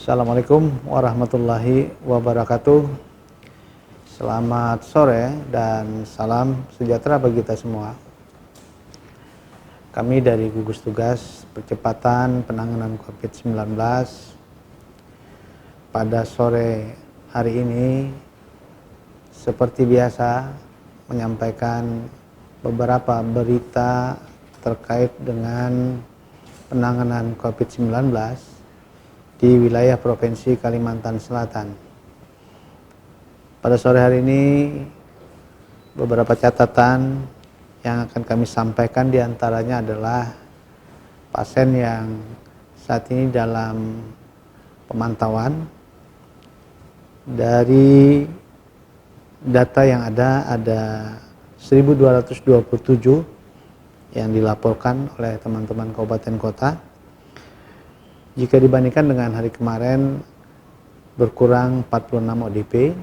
Assalamualaikum warahmatullahi wabarakatuh. Selamat sore dan salam sejahtera bagi kita semua. Kami dari gugus tugas percepatan penanganan COVID-19 pada sore hari ini seperti biasa menyampaikan beberapa berita terkait dengan penanganan COVID-19 di wilayah Provinsi Kalimantan Selatan. Pada sore hari ini beberapa catatan yang akan kami sampaikan diantaranya adalah pasien yang saat ini dalam pemantauan. Dari data yang ada 1227 yang dilaporkan oleh teman-teman kabupaten kota. Jika dibandingkan dengan hari kemarin berkurang 46 ODP.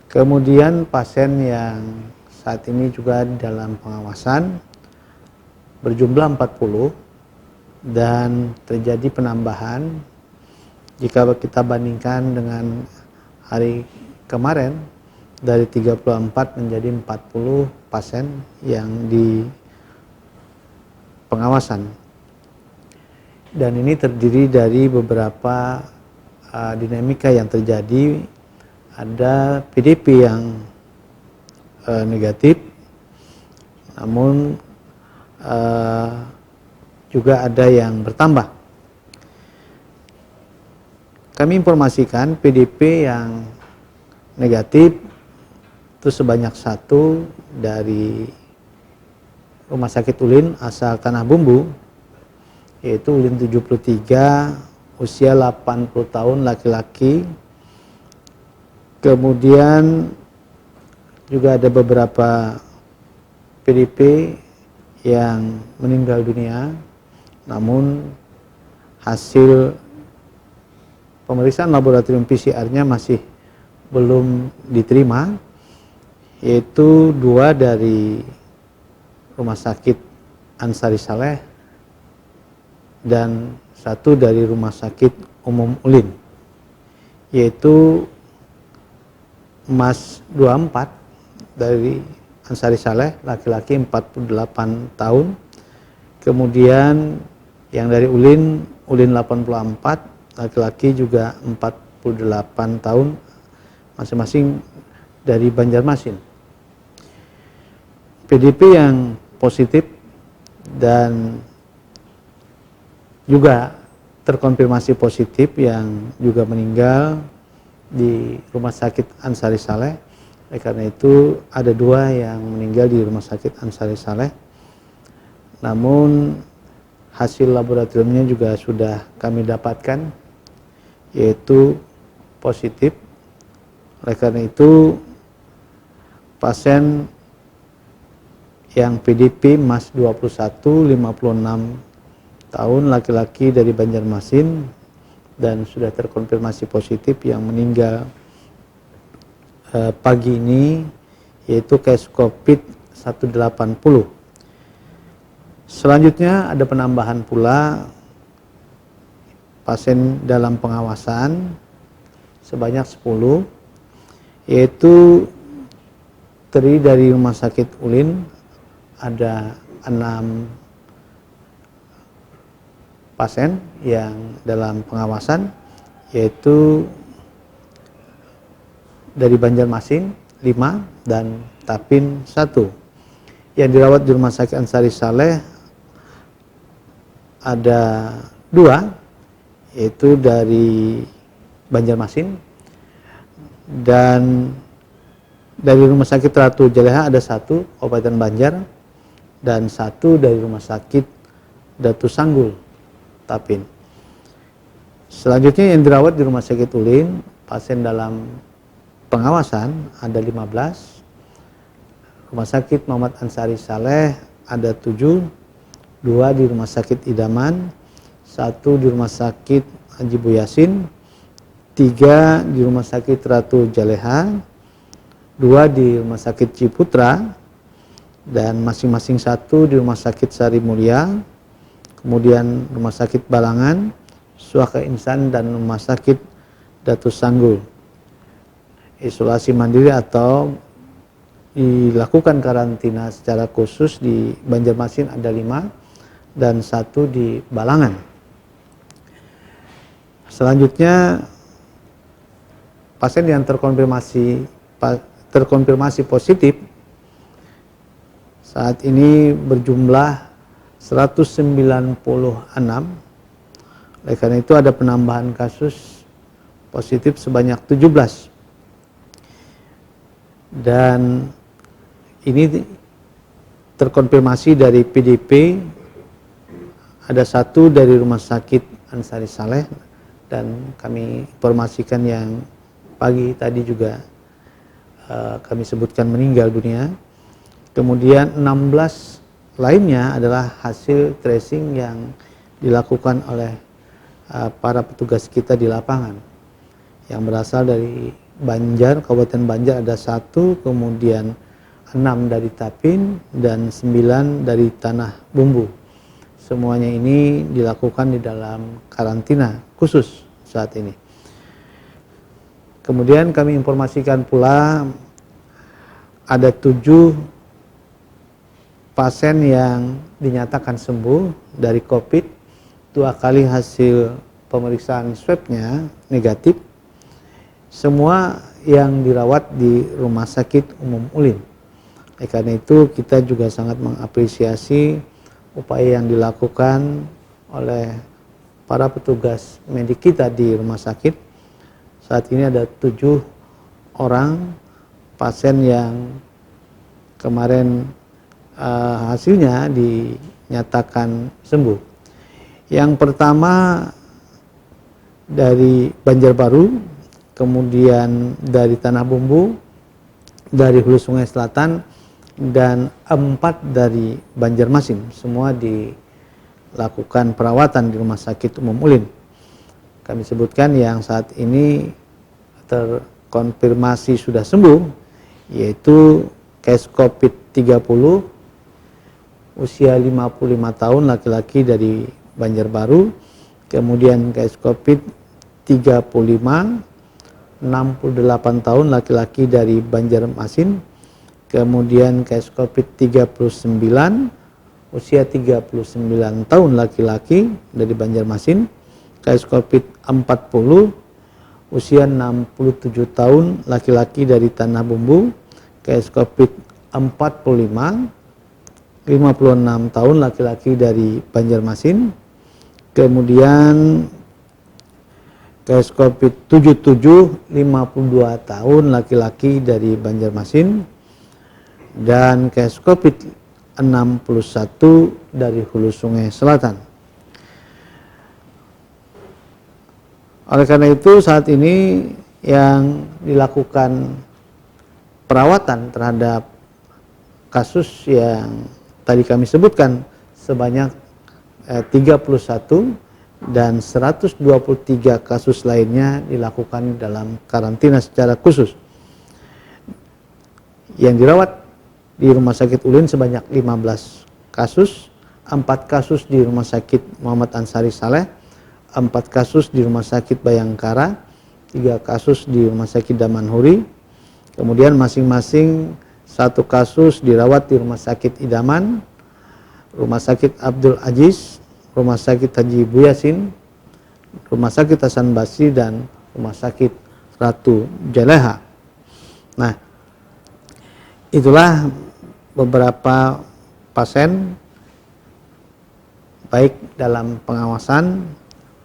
Kemudian pasien yang saat ini juga dalam pengawasan berjumlah 40 dan terjadi penambahan jika kita bandingkan dengan hari kemarin dari 34 menjadi 40 pasien yang di pengawasan. Dan ini terdiri dari beberapa dinamika yang terjadi. Ada PDP yang negatif, namun juga ada yang bertambah. Kami informasikan PDP yang negatif itu sebanyak 1 dari Rumah Sakit Ulin asal Tanah Bumbu, yaitu Ulin 73, usia 80 tahun, laki-laki. Kemudian juga ada beberapa PDP yang meninggal dunia, namun hasil pemeriksaan laboratorium PCR-nya masih belum diterima, yaitu 2 dari Rumah Sakit Ansari Saleh dan 1 dari Rumah Sakit Umum Ulin, yaitu Mas 24 dari Ansari Saleh, laki-laki 48 tahun. Kemudian yang dari Ulin 84, laki-laki juga 48 tahun, masing-masing dari Banjarmasin. PDP yang positif dan juga terkonfirmasi positif yang juga meninggal di Rumah Sakit Ansari Saleh. Oleh karena itu ada 2 yang meninggal di Rumah Sakit Ansari Saleh. Namun hasil laboratoriumnya juga sudah kami dapatkan, yaitu positif. Oleh karena itu pasien yang PDP Mas 21, 56 tahun, laki-laki dari Banjarmasin dan sudah terkonfirmasi positif yang meninggal pagi ini, yaitu case COVID 180. Selanjutnya ada penambahan pula pasien dalam pengawasan sebanyak 10, yaitu terdiri dari Rumah Sakit Ulin ada 6 pasien yang dalam pengawasan, yaitu dari Banjarmasin 5 dan Tapin 1. Yang dirawat di Rumah Sakit Ansari Saleh ada 2, yaitu dari Banjarmasin, dan dari Rumah Sakit Ratu Jaleha ada 1 Kabupaten Banjar, dan 1 dari Rumah Sakit Datu Sanggul Tapin. Selanjutnya yang dirawat di Rumah Sakit Ulin, pasien dalam pengawasan ada 15. Rumah Sakit Muhammad Ansari Saleh ada 7, 2 di Rumah Sakit Idaman, 1 di Rumah Sakit Haji Bu Yasin, 3 di Rumah Sakit Ratu Jaleha, 2 di Rumah Sakit Ciputra, dan masing-masing 1 di Rumah Sakit Sari Mulia. Kemudian Rumah Sakit Balangan, Suaka Insan dan Rumah Sakit Datu Sanggul. Isolasi mandiri atau dilakukan karantina secara khusus di Banjarmasin ada 5 dan 1 di Balangan. Selanjutnya pasien yang terkonfirmasi positif saat ini berjumlah 196. Oleh karena itu ada penambahan kasus positif sebanyak 17. Dan ini terkonfirmasi dari PDP, ada 1 dari Rumah Sakit Ansari Saleh, dan kami informasikan yang pagi tadi juga kami sebutkan meninggal dunia. Kemudian 16 lainnya adalah hasil tracing yang dilakukan oleh para petugas kita di lapangan yang berasal dari Banjar, Kabupaten Banjar ada 1, kemudian 6 dari Tapin dan 9 dari Tanah Bumbu. Semuanya ini dilakukan di dalam karantina khusus saat ini. Kemudian kami informasikan pula ada 7 pasien yang dinyatakan sembuh dari COVID, 2 kali hasil pemeriksaan swabnya negatif. Semua yang dirawat di Rumah Sakit Umum Ulin. Karena itu kita juga sangat mengapresiasi upaya yang dilakukan oleh para petugas medik kita di rumah sakit. Saat ini ada 7 orang pasien yang kemarin hasilnya dinyatakan sembuh. Yang pertama dari Banjarbaru, kemudian dari Tanah Bumbu, dari Hulu Sungai Selatan, dan 4 dari Banjarmasin. Semua dilakukan perawatan di Rumah Sakit Umum Ulin. Kami sebutkan yang saat ini terkonfirmasi sudah sembuh, yaitu case COVID 30, usia 55 tahun, laki-laki dari Banjarbaru. Kemudian case COVID 35, 68 tahun, laki-laki dari Banjarmasin. Kemudian case COVID 39, usia 39 tahun, laki-laki dari Banjarmasin. Case COVID 40, usia 67 tahun, laki-laki dari Tanah Bumbu. Case COVID 45, 56 tahun, laki-laki dari Banjarmasin. Kemudian case COVID 77, 52 tahun, laki-laki dari Banjarmasin. Dan case COVID 61 dari Hulu Sungai Selatan. Oleh karena itu saat ini yang dilakukan perawatan terhadap kasus yang tadi kami sebutkan sebanyak 31 dan 123 kasus lainnya dilakukan dalam karantina secara khusus. Yang dirawat di Rumah Sakit Ulin sebanyak 15 kasus, 4 kasus di Rumah Sakit Muhammad Ansari Saleh, 4 kasus di Rumah Sakit Bayangkara, 3 kasus di Rumah Sakit Damanhuri, kemudian masing-masing 1 kasus dirawat di Rumah Sakit Idaman, Rumah Sakit Abdul Aziz, Rumah Sakit Haji Buyasin, Rumah Sakit Hasan Basri, dan Rumah Sakit Ratu Jaleha. Nah, itulah beberapa pasien baik dalam pengawasan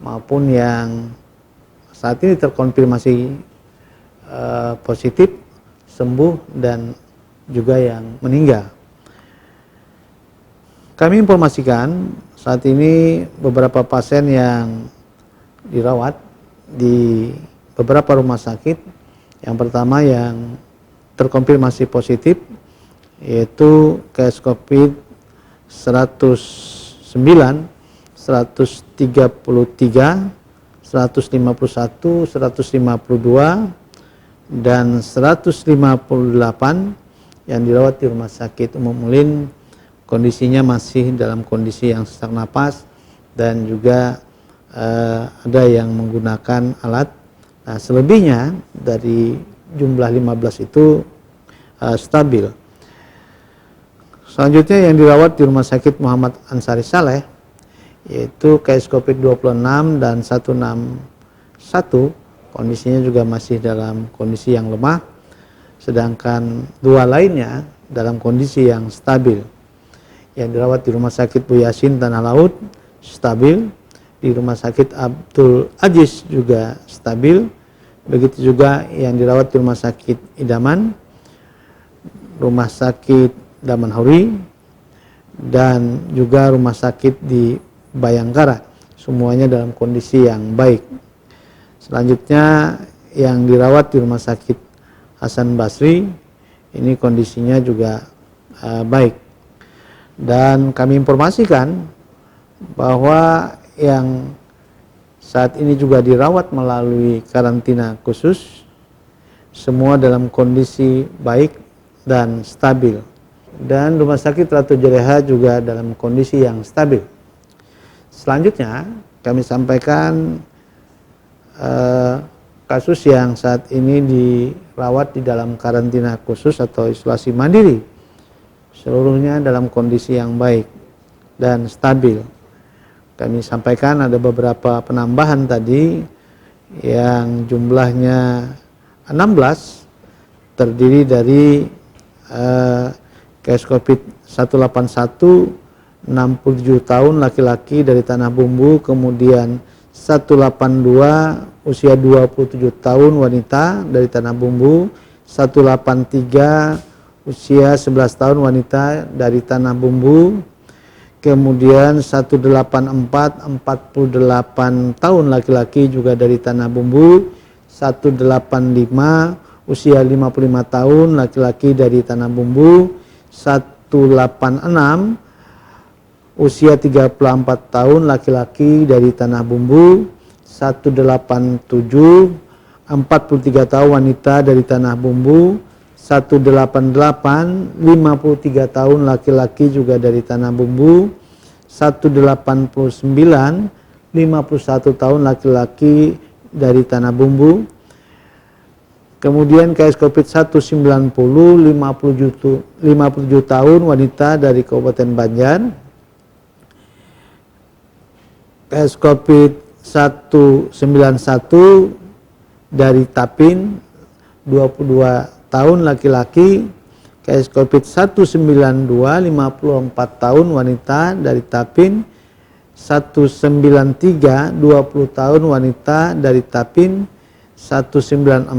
maupun yang saat ini terkonfirmasi positif, sembuh, dan juga yang meninggal. Kami informasikan saat ini beberapa pasien yang dirawat di beberapa rumah sakit. Yang pertama yang terkonfirmasi positif yaitu case COVID 109, 133, 151, 152, dan 158 yang dirawat di Rumah Sakit Umum Ulin. Kondisinya masih dalam kondisi yang sesak napas dan juga ada yang menggunakan alat. Nah, selebihnya dari jumlah 15 itu stabil. Selanjutnya yang dirawat di Rumah Sakit Muhammad Ansari Saleh yaitu case COVID-26 dan 161, kondisinya juga masih dalam kondisi yang lemah, sedangkan 2 lainnya dalam kondisi yang stabil. Yang dirawat di Rumah Sakit Bu Yasin Tanah Laut stabil, di Rumah Sakit Abdul Aziz juga stabil, begitu juga yang dirawat di Rumah Sakit Idaman, Rumah Sakit Damanhuri, dan juga rumah sakit di Bayangkara, semuanya dalam kondisi yang baik. Selanjutnya yang dirawat di Rumah Sakit Hasan Basri, ini kondisinya juga baik. Dan kami informasikan bahwa yang saat ini juga dirawat melalui karantina khusus, semua dalam kondisi baik dan stabil. Dan Rumah Sakit Ratu Juleha juga dalam kondisi yang stabil. Selanjutnya kami sampaikan kasus yang saat ini dirawat di dalam karantina khusus atau isolasi mandiri, seluruhnya dalam kondisi yang baik dan stabil. Kami sampaikan ada beberapa penambahan tadi yang jumlahnya 16, terdiri dari case COVID-181 67 tahun laki-laki dari Tanah Bumbu, kemudian 182 usia 27 tahun wanita dari Tanah Bumbu, 183 usia 11 tahun wanita dari Tanah Bumbu, kemudian 184 48 tahun laki-laki juga dari Tanah Bumbu, 185 usia 55 tahun laki-laki dari Tanah Bumbu, 186 usia 34 tahun laki-laki dari Tanah Bumbu, 187 43 tahun wanita dari Tanah Bumbu, 188 53 tahun laki-laki juga dari Tanah Bumbu, 189 51 tahun laki-laki dari Tanah Bumbu. Kemudian case COVID-190 57 tahun wanita dari Kabupaten Banjar. Case COVID-191 dari Tapin 22 tahun laki-laki. Case COVID-192 54 tahun wanita dari Tapin. 193 20 tahun wanita dari Tapin. 196